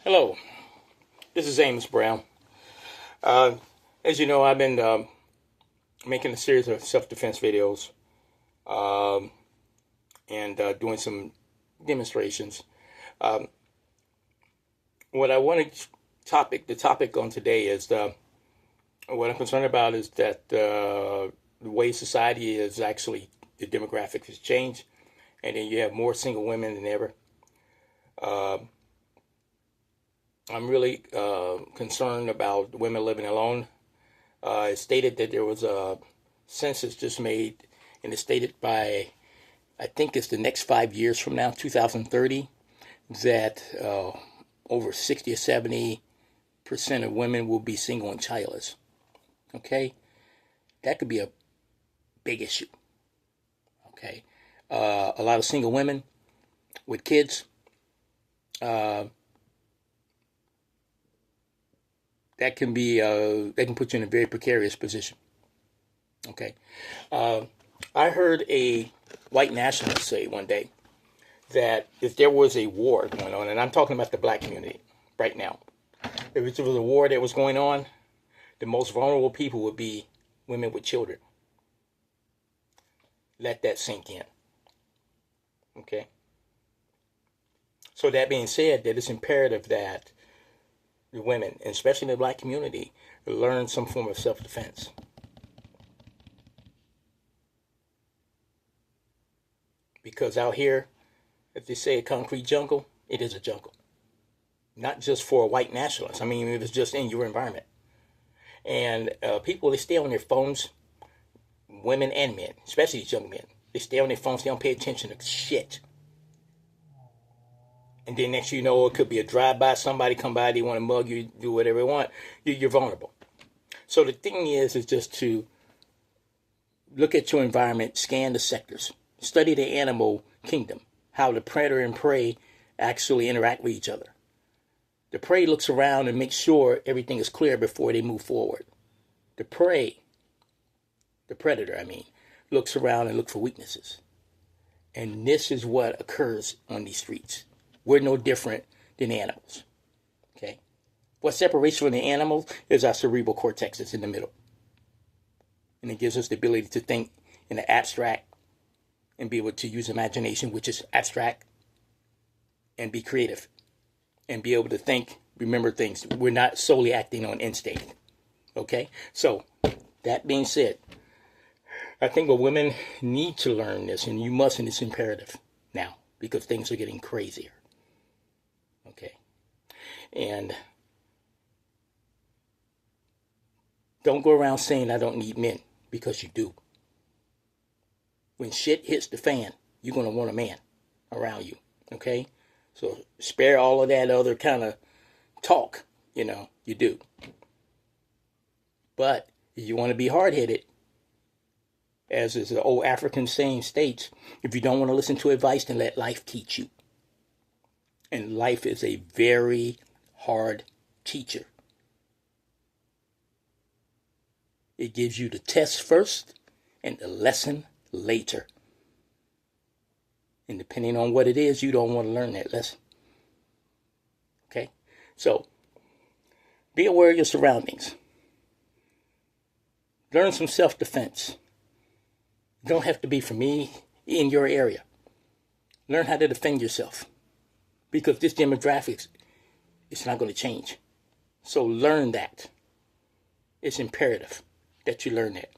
Hello, this is Amos Brown. As you know, I've been making a series of self-defense videos and doing some demonstrations. Um, what I wanted the topic on today is what I'm concerned about is that the way society is actually, the demographics has changed, and then you have more single women than ever. Uh, I'm really concerned about women living alone. It stated that there was a census just made, and it's stated by, I think it's the next 5 years from now, 2030, that over 60 or 70% of women will be single and childless. Okay? That could be a big issue. Okay? A lot of single women with kids. That can be they can put you in a very precarious position. Okay, I heard a white nationalist say one day that if there was a war going on, and I'm talking about the black community right now, if there was a war that was going on, the most vulnerable people would be women with children. Let that sink in. Okay. So that being said, that it's imperative that the women, especially in the black community, learn some form of self-defense. Because out here, if they say a concrete jungle, it is a jungle. Not just for a white nationalist. I mean, it is just in your environment. And people, they stay on their phones, women and men, especially these young men. They stay on their phones, they don't pay attention to shit. And then next you know, it could be a drive-by, somebody come by, they want to mug you, do whatever they want. You're vulnerable. So the thing is just to look at your environment, scan the sectors, study the animal kingdom, how the predator and prey actually interact with each other. The prey looks around and makes sure everything is clear before they move forward. The prey, the predator, looks around and looks for weaknesses. And this is what occurs on these streets. We're no different than animals. Okay? What separates from the animals is our cerebral cortex that's in the middle. And it gives us the ability to think in the abstract and be able to use imagination, which is abstract, and be creative. And be able to think, remember things. We're not solely acting on instinct. Okay? So, that being said, I think what women need to learn this, and you must, and it's imperative now, because things are getting crazier. Okay. And don't go around saying I don't need men, because you do. When shit hits the fan, you're going to want a man around you. Okay? So spare all of that other kind of talk, you do. But if you want to be hard-headed, as is the old African saying states, if you don't want to listen to advice, then let life teach you. And life is a very hard teacher. It gives you the test first and the lesson later. And depending on what it is, you don't want to learn that lesson. Okay? So, be aware of your surroundings. Learn some self-defense. You don't have to be from me in your area. Learn how to defend yourself. Because this demographics, it's not going to change. So learn that. It's imperative that you learn that.